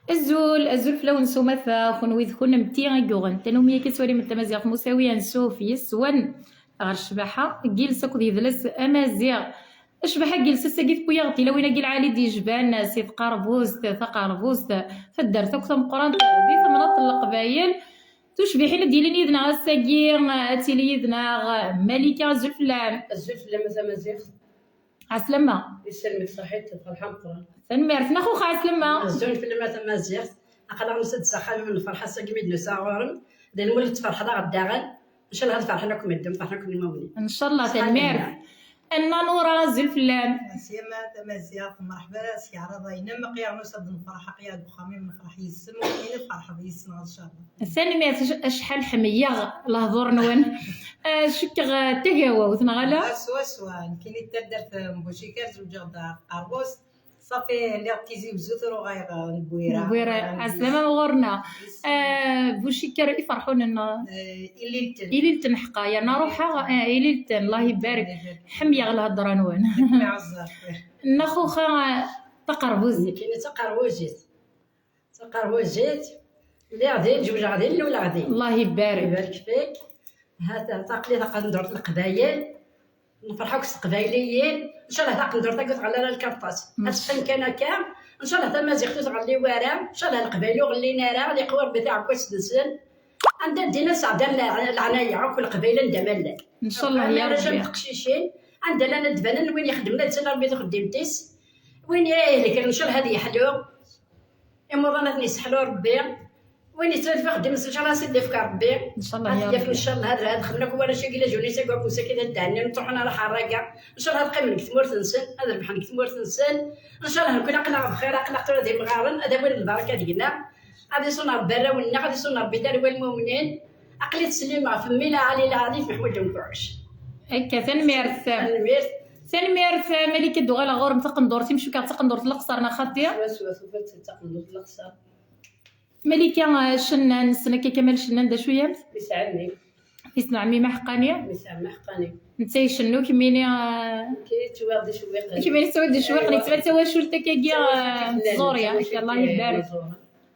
الزول فلو نسو مثا خون ويذكون متي غيقوغن تنومية كسوري من تمازيغ مساوية نسوفي سوان غير الشباحة جيلسا كود يدلس أمازيغ الشباحة جيلسا ساقيت بويا غطي لوين جيل عالي دي جبان سيد قربوز ثقربوز فدار ثوك مقران دي ثمنط القبايل تشبيحين ديالين يدنا الساقير تيلي يدنا ملكة الزلفلام مثلا مزيغ عسلامة يسلمك صحيت فرحان قران تنميرت ناخو خا عسلامة الزون في مثلا مزيغ أقل نسد سخام من الفرحة ساقي ميد نسا غورم دين ولد فرحة غداغن إن شاء الله هاد فرحة لكم يدم فرحة لكم المولي إن شاء الله تنميرت أن نورا الزلفلام سيما تمازيغ مرحبا سي عرضا ينم قيا نصد الفرحة قيا بخامي من فرح يسم وين الفرحة بيسم إن شاء الله تنميرت شحال حمية الهضور نوان شكر تقاوى وثنغلا سوا كاين تدرت مبوشيكار زوج قربوس صافي اللي تيزي بزوتر وغير البويرة عسلامة مغورنا بوشيكار يفرحون لنا إلي تنحقا نروحها إلي الله يبارك حمية غلا هضرا نوان ناخو خا تقربوز كاين تقربوجيت اللي غادي جوج غادي الاولى غادي الله يبارك فيك هذا تقليد قندور القبايل نفرحوك القبايليين ان شاء الله تقندور تاكل على الكرطاس هاد كان كام ان شاء الله تمازيغ تغلي وارام ان شاء الله القبايل غلينا راه اللي قوار بتاع كويس نسن عندنا دينا سعدان العنايه عكل القبايل ندمل ان شاء الله يا ربي تقشيشين عندنا ندبان وين يخدمنا تسنى ربي تخدمتيس وين ياهلك ان شاء الله هذه يحلو يمرنا نسحلو ربي وين يتلف خدم ان شاء الله سيدي في ربي ان شاء الله يا ربي ان شاء الله هذا خدمنا كوانا شي كيلا جوني ساكو ساكنه الدهن نطرحنا على حراقه ان شاء الله نلقى منك ثمور تنسن هذا البحر ثمور تنسن ان شاء الله نكون عقلنا بخير عقلنا حتى ديال المغارن هذا وين البركه ديالنا غادي يصون ربي راولنا غادي يصون ربي دار المؤمنين عقلي تسليم فمي لا علي لا علي في محمد المكعش هكا تنميرت ملكة دوغالا غور متقندور تمشي كتقندور القصر خاطيه سوف تقندور القصر ملكة شنان سنك كمال شنان دا شويه يسعدني يسمع عمي محقانيه نتا يشنو كيميني كيتواد شويق كيميني تواد شويق نتبع تواشل تكاكيا زوريا الله يبارك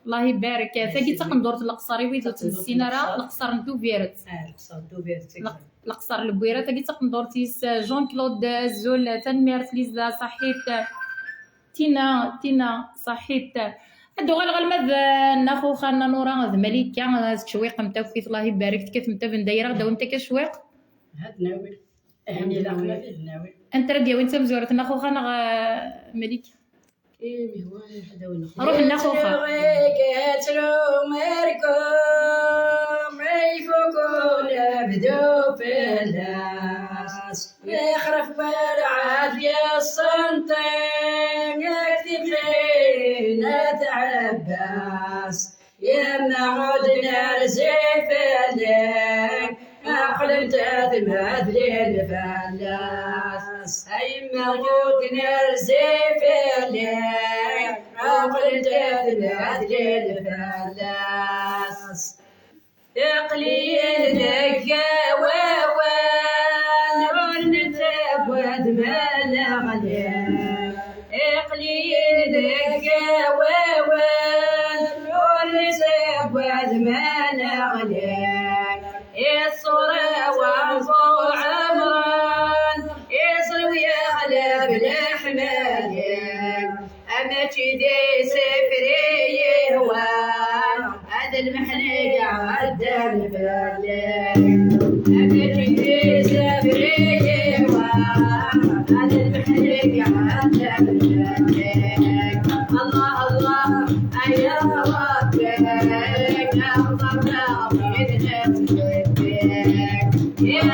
الله يبارك ثاقي تقندور القصر ويدو تنسينا راه القصر ندوبيرت القصر دوبيرت القصر البويره تاقي تقندور تيس جون كلود زول تنميرت ليزا صحيت تينا صحيت هادو غير المذ ناخو خانا نورا ملكة تشويق نتا فيت الله يبارك كيف نتا بن دايره غدا وانت كشويق هاد ناول اهني لاقنا فيه ناول انت رديا وانت مزورة ناخو خانا ملكة كيمي هو هذا وين روح ناخو خا بدو بلاس يخرف بالعاد يا الصنطين يكتب لينا تعباس يا معودنا رزيف الليل عقل تثمد للفلاس اي معودنا رزيف الليل عقل تثمد للفلاس تقليل ذكا ووان نتبود ملغلي اقليل ذكا ووان نتبود ملغلي الصورة وانفو عمران يصلو يغلب الحمالين اما تشدي سفري هوان هذا المحني قعد الفلين أما تجي سافري هوان هذا المحني قعد الفلين الله الله يا ربي أفضلنا بإذن ربك يا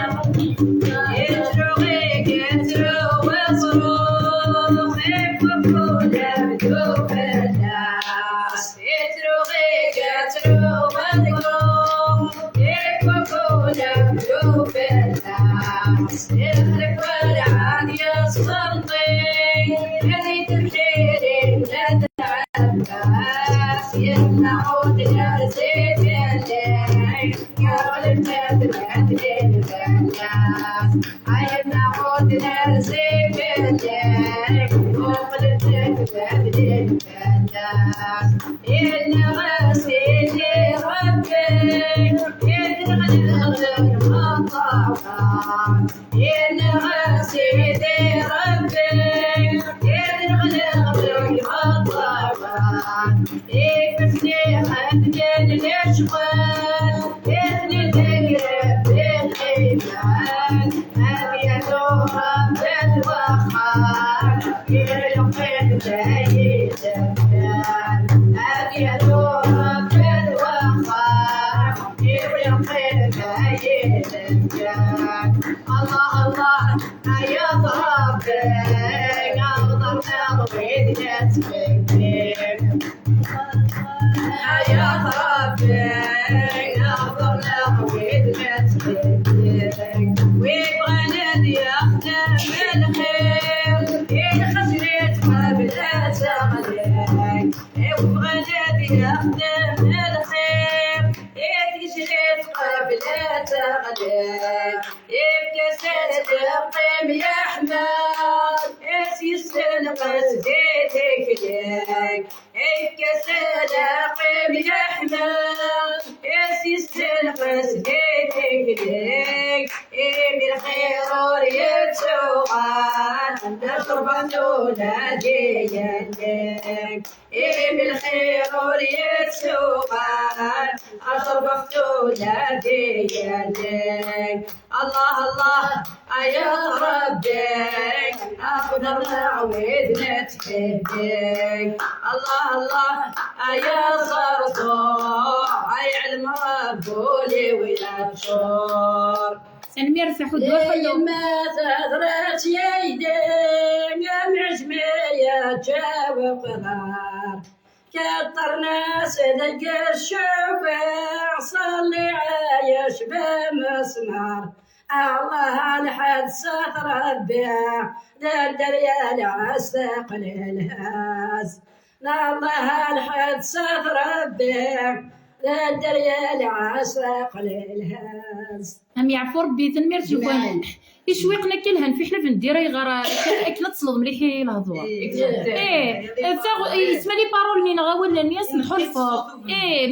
يتروغيك يترو وصروخ يكفوا لابدو الناس يتروغيك يترو وصروخ يكفوا لابدو الناس يخلق والعاد يصفرطين هذي تبشيري لا تعباس يمنعون الزيت الليل يغلب تدري الناس يمنعون الزيت الليل يغلب تدري الناس الله الله يا ربي أخذ العويد نتهديك الله الله يا صرصور يعلم ربولي ويا شور سنمير سحود وحلو ما تدرس يدين يا معجمي يا جاوب قرار كتر ناس دق الشفاع صلي عايش بمسمار الله لحد سطر البيع للدريال عستقل الهاز الله لحد سطر البيع للدريال عستقل الهاز هم يعفو ربي تنمير تلوان يشويقنا كلهن في حنا في نديري غير اكله تصلد مليح الهضوه يسمى لي بارول ني نغا ولا الناس الحرفه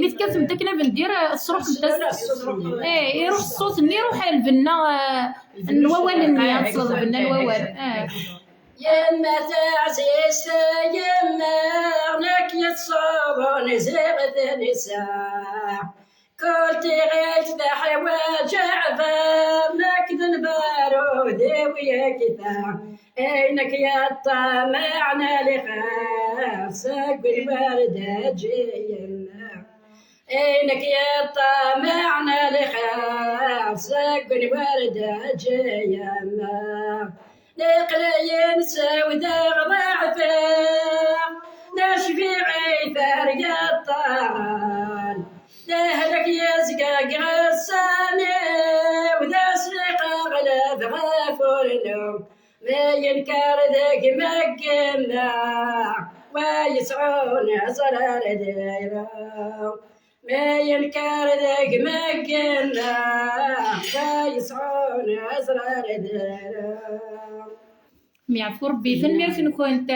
ميت كتم داكنا بندير الصروح نتا يروح الصوت ني يروح البنا الووال النيا تصلد بنا الووال يما تعزيز يما نك يتصابون زغد نساء كنت غيت بحواج عبامك البارودي ويا كثار اينك يا طامعنا لخاصك بالوردة جينا اينك يا طامعنا لخاصك بالوردة جينا لقلين سودا ضعفا نشفي عيثار قطان لهلك يزقاق غساني وداسرق غلب غفورلو ما ينكر ذاك مقمنا ويسعون صرار دايرو ما ينكر ذاك مقمنا ويسعون صرار دايرو ميعفو ربي تنمير فين كنت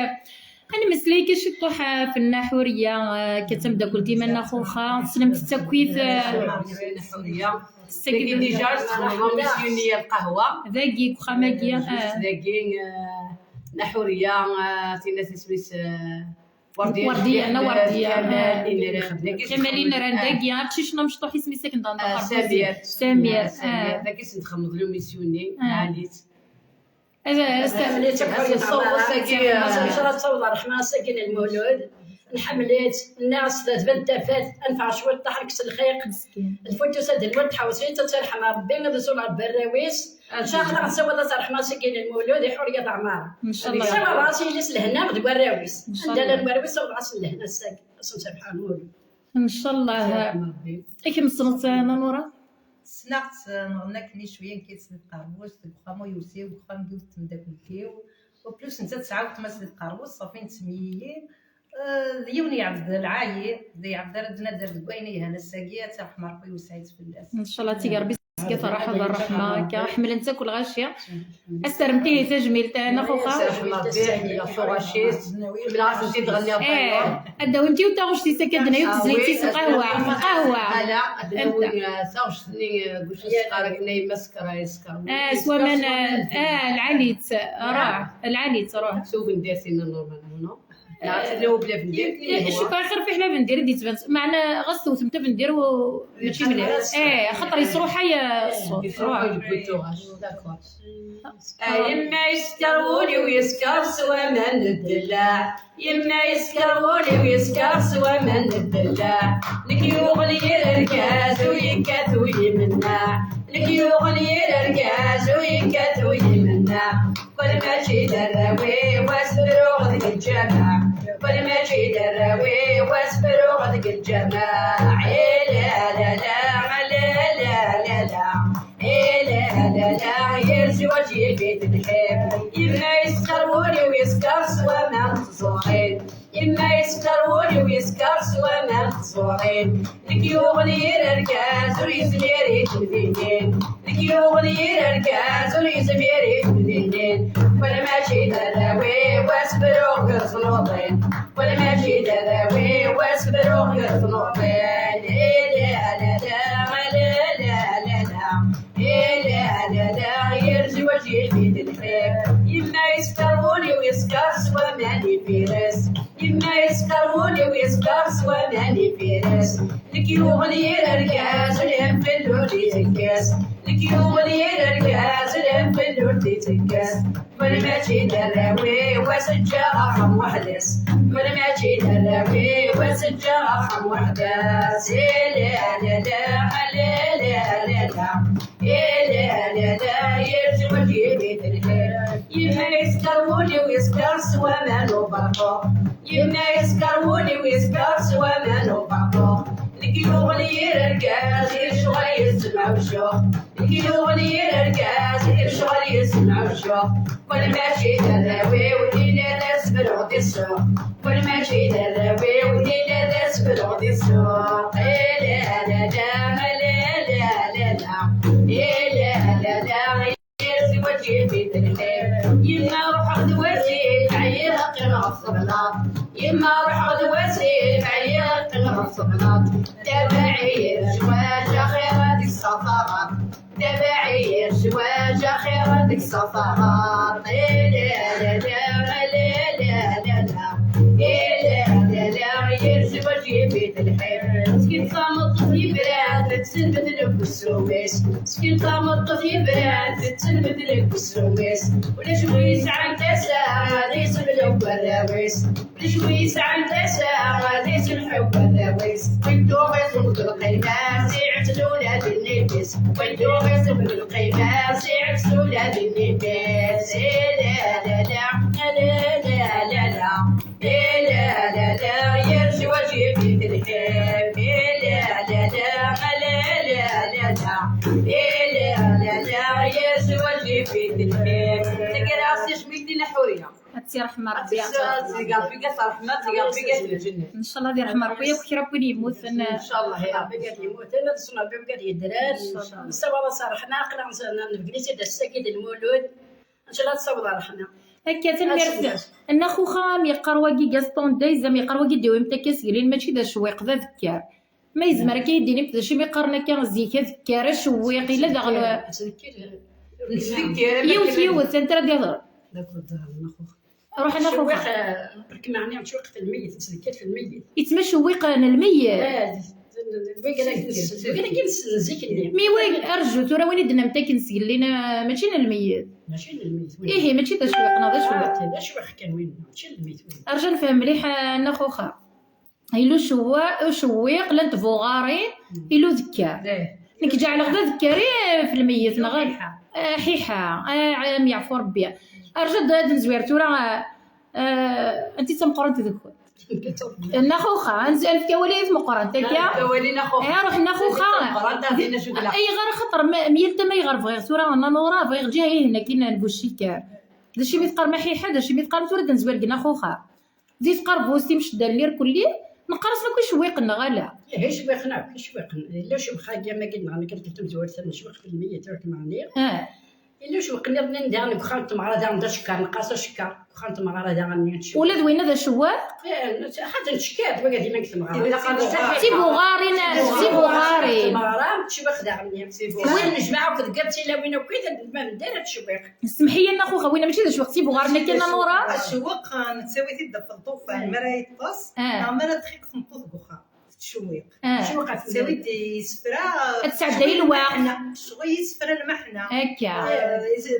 أنا مسليك الطوحة في النحورية كتبدا قلت ديما ناخوخا سلمت التكويف النحورية السكري ديجا ميسيونية القهوة ذاكي وخاماكيا ذاكي نحورية تينا تسميس وردية أنا وردية كمالين رانداكي عرفتي شنو مشطوح اسمي ساكن دار سمير ذاكي سنتخمض له ميسيوني عاليت تصور رحمة ساكن المولود نحملت الناس بنت فات انفع شويه طحن كس الخيق الفوتو سد الولد حوسين ترحم ربي نرسل على البراويس ان شاء الله غنسوي ذا رحمة ساكن المولود حوريه عماره ان شاء الله سوا راسي جلس لهنا غد براويس عندنا البراويس وضعس لهنا الساك سبحان المولود ان شاء الله كيف مصنت انا نورا سنقت نغناك لي شويه كيتسد القربوس بخامو يوسيو بخام دوز تمداك الكيو وبلوس انت تعاود تمسد القربوس صافي نتميين ديوني عبد العايي دي عبد ردنا دار دكويني هنا الساقيه تاع حمر خويا وسعيد في الناس ان شاء الله تيقربي سكت راحة بالرحمة كا حمل انت كل غاشية استرمتي تجميل تاعنا خوخا ادا وانتي وتا غشتي سكدنا يتزليتي قهوة سوا من العليت روح شوف اخر في حنا بندير دي تبان معنا غصو تمتا بندير ماشي مليح خاطر يصرو حيا الصوت روح يما يسكروني ويسكر سوا من الدلع يما يسكروني ويسكر سوا من الدلع لك يغلي الركاز ويكات ويمنع لك يغلي الركاز ويكات ويمنع كل ما جي دراوي واسبرو غدك الجماع كل ما جي دراوي واسبرو غدك الجماع لا لا لا لا لا لا لا يرجي وجهي بيت الحب يما يسكروني ويسكر سوا ما تصوحين يما يسكروني ويسكر سوا ما تصوحين لك يغلي الركاز ويزميري تلفينين لك يغلي الركاز ويزميري تلفينين ولا ما جي دراوي واسبرو غير صنوطين ولا ما جي دراوي واسبرو غير صنوطين لا لا لا يرجي وجهي بيت الحب يما يسكروني ويسكر سوا ماني فيرس يما يسكروني ويسكر سوا ماني فيرس لك يغلي الركاز والهم في اللولي تنكس لك يغلي الركاز والهم في اللولي تنكس ولا ما جي دراوي وسجا رقم وحدس ولا ما جي دراوي وسجا رقم وحدس لا لا لا لا لا لا يرجي وجهي بيت الحب يما يسكروني ويسكر سوا مالو برقو يما يسكروني ويسكر سوا مالو برقو لك يغلي الركاز غير شغل يسمع وشوق لك يغلي الركاز غير شغل يسمع وشوق ولا ماشي دراوي ودينا ناس بالعود السوق ولا ماشي دراوي ودينا ناس بالعود السوق لا لا لا لا يرزي وجهي بيت الحب يما روح غدواتي معايا قنع الصبلاط يما روح غدواتي معايا قنع الصبلاط تبعي زواج خيراتك السفرات تبعي زواج خيراتك السفرات لا لا لا لا يرزي وجهي بيت الحب سكين طعم الطفل براد تتسن بدلك السويس سكين طعم الطفل براد تتسن بدلك السويس ولا شويس عن تسا ليس بالحب الراويس ولا شويس عن تسا ليس الحب الراويس وانتو غيظن بالقيمة سيعت لولاد النفس وانتو غيظن بالقيمة سيعت لولاد النفس لا لا لا لا لا لا يرجي وجهي بيت الحب لا لا يرجي وجهي بيت الحب تقرا سيشميتي نحوريا هاتي رحمة ربي تيقابي قالت رحمة تيقابي قالت الجنة ان شاء الله دير رحمة ربي وكي ربي يموت ان شاء الله يا ربي قالت يموت انا تصنع بي قالت يدرار نصور صرحنا قرا نبقيتي الساكيد المولود ان شاء الله تصور رحنا هكا تنمرت ان خوخا ميقرواكي كاسطون دايزا ميقرواكي ديو متكاس قليل ماشي دا شويق ذا ذكار ما يزمر كي يديني بدا شي ميقرنا كان زيكا ذكار شويق الا داغل يوت انت راه يهضر روح انا خوخا برك معني نشوق في الميت نسلكات في الميت يتما شويق انا الميت مي وين ارجو ترى وين دنا متى كنسقل لينا ماشي الميت ايه ماشي تا شويقنا ذا شويق كان وين ماشي الميت ارجع نفهم مليح انا خوخا ايلو شويق لانت فوغارين ايلو ذكار نك جعل غدا ذكاري في الميت نغال حيحه يعفو ربي ارجع هاد نزويرتو راه انت تمقرنت ذكر نخوخا نزال في كواليس مقرن تاكيا كوالينا خوخا روح نخوخا اي غير خطر ميلتا ما يغرف غير سورة انا نورا غير جاي هنا كاين البوشيكار داكشي ميتقار ما حي حدا داكشي ميتقار تورد نزوير كنا خوخا زيد قرب وستي مش دالير كلي نقرصنا كل شويقنا غلا هي شبيقنا الا شبخايا ما قلنا انا كنت مزور نشبخ في المية تاعك معني الا شبقنا بنا ندير بخانت مغرا دار ندير شكار نقاص شكار بخانت مغرا دار نشوف ولاد وين هذا شواق حتى نشكات بقى ديما كنت مغرا سي بوغارين سي بوغارين مغرا تشبخ دار وين نجمعوا في القبتي لا وين وكذا ما ندير الشبيق سمحي لنا خو خوينا ماشي ذا شواق سي بوغارين كاينه نورا الشوق نتساوي تبدا في الطوفه المرايه طاس عماله دقيق تنطوط بوخا الشويق شوق تساوي دي سفرا تسعدي الواق شويه سفرا المحنه هكا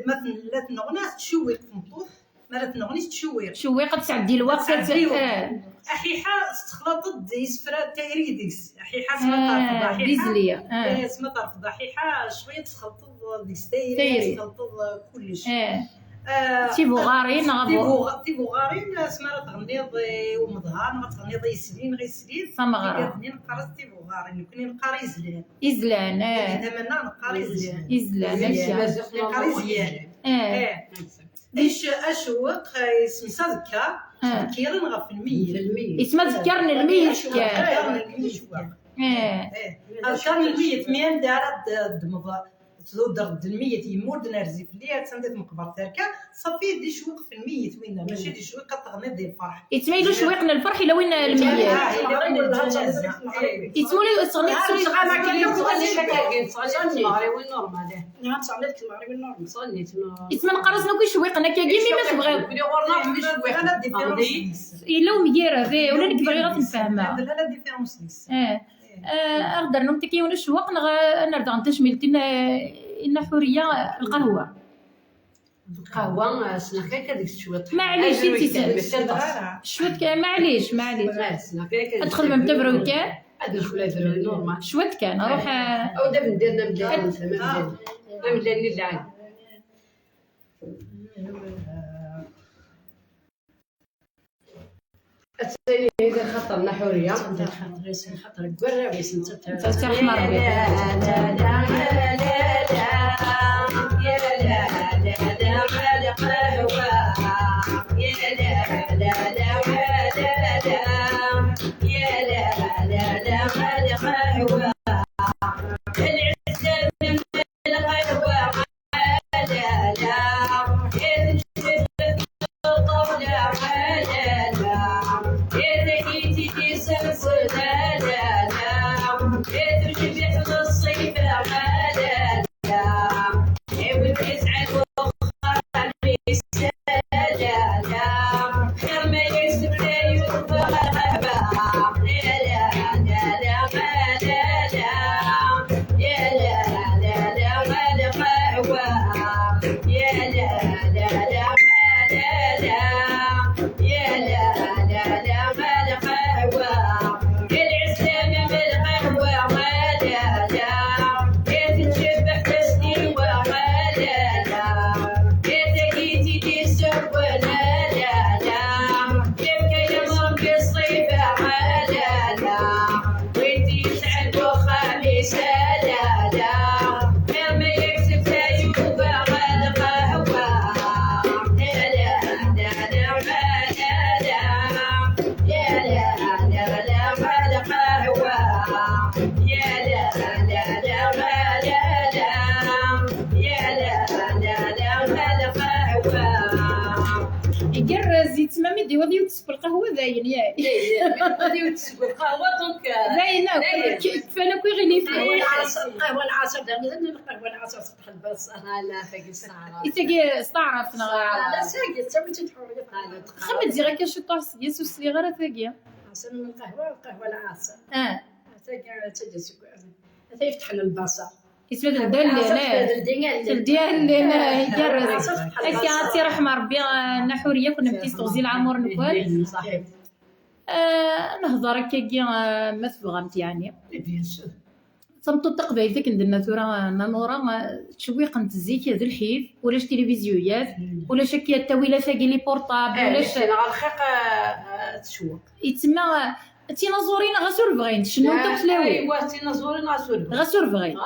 ما لا تنغناس تشويق تنطوط ما لا تنغنيش تشويق شويقه تسعدي الواق احيحه استخلطت دي سفرا تايريديس احيحه اسمها طرف ضحيحه ديزليه اسمها طرف ضحيحه شويه تخلطت ديك ستايري تخلطت كلش سي بوغارين تي بوغارين اسمها تغنيض ومظهر ما تغنيض يسلين غير سلين سمغرا كني نقرا تي بوغارين كني نقرا يزلان يزلان اذا منا نقرا يزلان يزلان هكا ديش اشوق اسمها ذكا كيرن غف المية اسمها ذكرني الميت ذكرني الميت مين دارت دمضة تدور الميت يمود نرزي في الليل تندت مقبر تركا صافي دي شوق في الميت وين ماشي دي شوق كتغني ديال الفرح يتميلوا شويقنا الفرح الا وين الميت يتمولوا صغني يتمن قرصنا كل شويقنا كاكيمي ما تبغيو الا وميره فيه ولا نكبر غير نفهمها لا ديفيرونس اقدر نمتكي ولا شوق نرجع نتشمل إن حوريه القهوه سناكاك هذيك الشويط معليش شويت معليش ادخل من تبرو كان هذا شويه نورمال شويت كان اروح او دابا ندير ما مداني العين إذا خطرنا حورية خطر قرة بس انت ترحم ربي تمامي دي ودي وتسب القهوه زاين ياك ودي وتسب القهوه دونك زاينه كفانا كوي غير القهوه العصر دابا القهوه العصر صباح الباص لا فاقي السهره يتاكي استعرفنا لا ساقي تسوي تحوري خمت زي غير شي طاس يسوس الصغيره ثاقيه احسن من القهوه العصر ثاقي يفتح لنا البصر يسمى الدال لا يجرس هكا سي رحمه ربي نحوريه كنا بديت تغزي العمر نكون نهضر هكاكي ما تفهمت يعني صمتو التقبايل ذاك ندنا ثورا نورا تشويق نتزيك هذا الحيف ولاش تلفزيونات ولا شكيه التاويله ثاقي لي بورطابل ولاش على الخيق تشوق يتسمى تينازورين غاسور بغين شنو انت تلاوي ايوا تينازورين غاسور غاسور بغين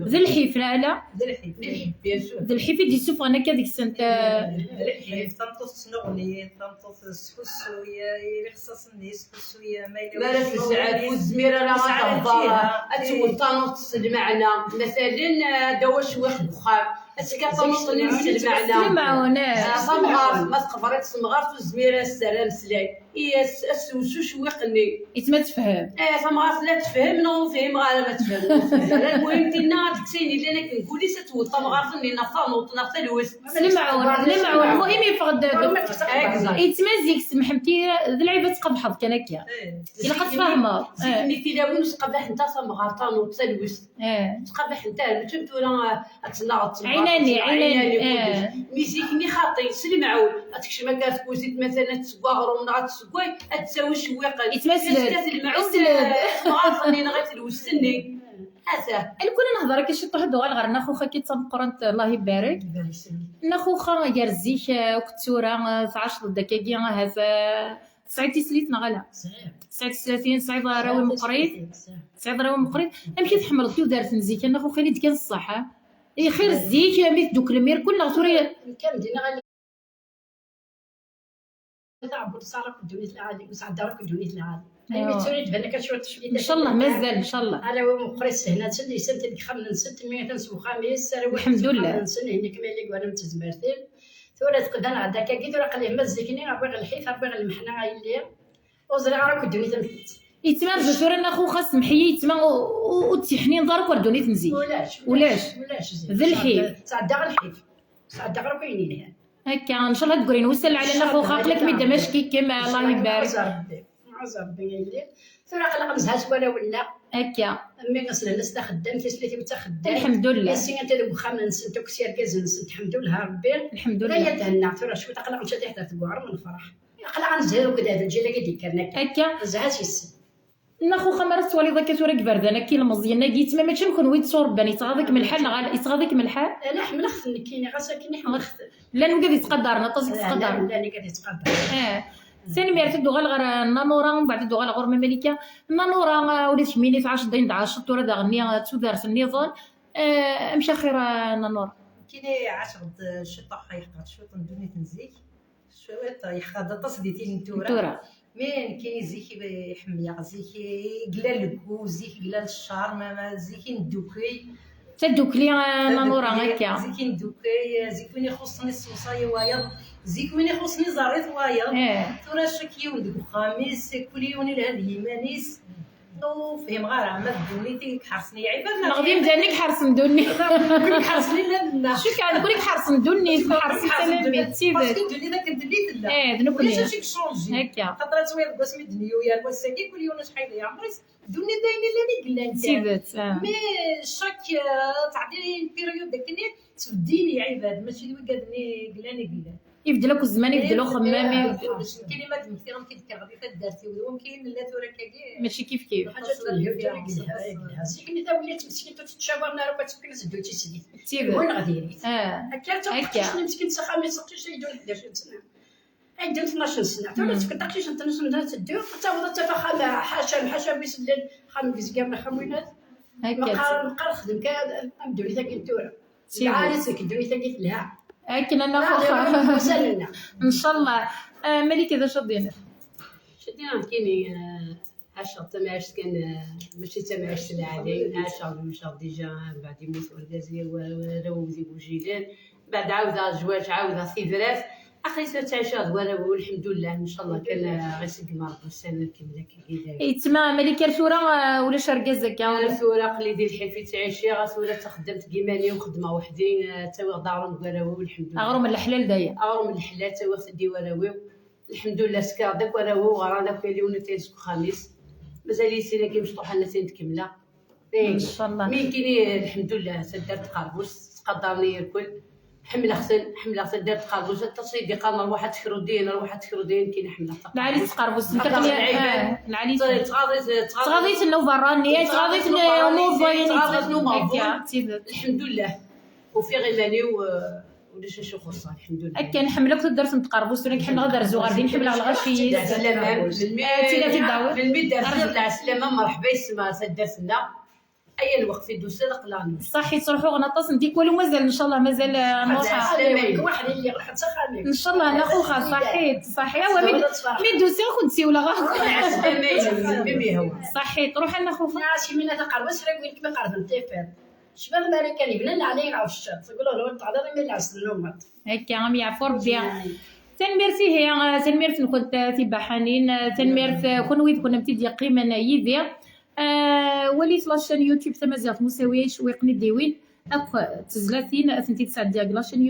ذا الحيف لا ذا الحيف بيان سور ذا الحيف دي سوف انا كذيك السنه الحيف تنطس نغني تنطس سكسويا يخصص الناس سكسويا ما لا تسعد والزميره راه غتهضر اتوطنط المعنى مثلا دواش واحد بخار اسكا المعنى صمغار ما تقبريت صمغار والزميره السلام سلاي هي السوسو شويقني يتما تفهم صمغار لا تفهم نو فهم غير ما تفهم المهم تينا تكسيني اللي انا كنقول لي ستوطى مغارفني نفا نوطنا حتى الوسط المعون المهم يفقد يتمازيك سمحتي ذا لعيبه تقبحض كان هكا الا قتفهمها زيدني في لاون تقبح انت صمغار طانو حتى الوسط تقبح انت فهمت ولا تناض عيناني ميزيكني خاطي سلمعون هاتكش ما كتكوزيت مثلا تسواغرو من غتسكوي تساوي شويقه يتمسلب معاصني نغيت الوسني هذا كنا نهضر كي شي واحد غير ناخو خا كي تنقرنت الله يبارك ناخو خا يرزيك وكتوره 19 دكاكي هذا سعيد تسليتنا غلا 39 سعيد راوي مقريض سعيد راوي مقريض امشي تحملتي ودارت نزيك ناخو خالد كان الصحه اي خير الزيك ميت دوك المير كل غتوري كم دينا غالي تعبر صارك الدنيا العادي وسعدارك الدنيا العادي ايوا توري تبان لك شويه تشديد ان شاء الله مازال ان شاء الله انا ومقريس هنا تسلي سنت ديك 5 100 تنسو خميس الحمد لله نسن هنا كما اللي وانا متزمرتين ثورة تقدر عندك كي تورا قال لي مزكني ربي الحيف ربي المحنه اللي وزري راك الدنيا تمت يتمام زفر ناخو خاص محيي يتمام وتحنين دارك وردوني تنزي ولاش ذا الحيف تعدى الحيف تعدى ربي ليها هكا ان شاء الله تقولين وسل على ناخو خاقلك ميدا ماشكي كما الله يبارك عزر بيلي ثورة قال غمزها ولا ولا هكا مي غسل الناس خدام تسليتي متخدام الحمد لله سي انت دوك خمس سنت كسير كازن الحمد لله ربي الحمد لله لا يتهنى ثورة شويه تقلق مشات حتى تبوعر من الفرح قلق نزهر وكذا هذا الجيل اللي كان هكا زعات يس ناخو خمرت ولي ذاك تورك بردانه كي المزيان ناقيت ما ماشي نكون ويد صور بني تغادك من الحال غال يتغادك من الحال انا حمل خص كاين غاسا كاين حمل لا نقدر يتقدرنا طاسك تقدر لا نقدر يتقدر ثاني ميرت دوغال غير نانورا بعد دوغال غور مملكه نانورا وليت حميني في 10 دين 10 تورا داغني تودارت النظام امشي خير نانورا كاين 10 شطح يقعد شوط ندوني تنزيك شويه يخاد تصديتي نتورا مين كاين زيكي يحمي زيكي قلال الكو زيكي قلال الشعر ما زيكي ندوكي تدوكلي نانورا هكا زيكي ندوكي زيكي يخصني الصوصايه وايض زيك وين يخصني زاريت وايض ثورا شكيون ديك الخميس كل يوم لهذه مانيس نو فهم غير عمل دوني حرصني عيبه غادي مزانك حرص ندوني كل حرصني لا شو كان نقول لك حرص ندوني حرص تلاميذ سيدي دوني ذاك دليت لا دنوكلي شي شونجي هكا خاطر سوير باسمي دنيو يا الوساكي كل يوم شحال يا عمري دوني دايني لاني قلان سيدت مي شاك تعدي بيريود داكني تفديني عباد ماشي اللي قادني قلاني يبدلوك الزمان يبدلو خمامي كلمات مثيرة كيف غادي تدارتي وممكن لا تورا كاكي ماشي كيف حاجات سيكني تا ولات مسكين تتشاور نهار وكتفكر زدو تيسدي تيبان وين غادي هكا مسكين تسخا ما يسقطش يدور 11 سنه عندهم 12 سنه تولي تكدقشيش انت نص من تدير حتى ولا تفخم حاشا بيسدل خام بيزكار خمينات هكا بقى نخدم كنبدو لي تاكي التوره عاد سكدوني تاكي لها هاكنا ناخذ ان شاء الله ملكه ذا شدينا كاينين عشرة تماعش كان ماشي تماعش العادي 10 ومشى ديجا بعد يموت ورقازي وراوزي بوجيلان بعد عاود زواج عاود ثيفرات اخي تعيش هذا والحمد لله ان شاء الله كان غيسق مرض السنه كامله كي يتما ملكه ثوره ولا شرقازك انا ثوره قليدي الحلفي تعيشي غاسوله تخدمت كيماني وخدمه وحدي تاوي دارهم وراوي والحمد لله اغرم الحلال دايا اغرم الحلال تاوي سدي وراوي الحمد لله سكر داك وراوي وغرانا كاين اللي تيسكو خميس مازال يسينا كي مشطوحه لنا تكمله ان شاء الله مين كاين الحمد لله سدرت قربوس تقدرني الكل حمله خصن دارت قربوس التصيدي قال واحد تخرودين كاين حمله العلي تقربوس انت العلي تغاضيت انه براني تغاضيت انه موفاين الحمد لله وفي غيماني كلشي شي خصها الحمد لله. هكا نحملك تقدر تقربوا ولكن حنا غير زغاردين نحمل على الغشيس سلامة تيلا تدعوي بالميد دار سلامة مرحبا يسمى سداسنا اي الوقت في دوسه قلان صحي تروحوا غنطاس نديك والو مازال ان شاء الله مازال نروح واحد اللي راح تسخر ان شاء الله ناخوها صحيت صحي هو مي دوسي خد سيولا صحي تروح ناخوها شي من هذا قرب سرق وين كما قرب نتفر شباب الامريكاني بلا اللي عليه عاوش الشط تقولوا له تعذر من اللي عسل النوم هكا عم يعفو ربي تنميرتي هي تنميرت كنت تبع حنين تنميرت كون ويد كنا متدي قيمه يدير وليت لاشين يوتيوب تمازيغ مساويه شوي قني ديوين اق تزلاتين اثنتي تسعد ديال لاشين يوتيوب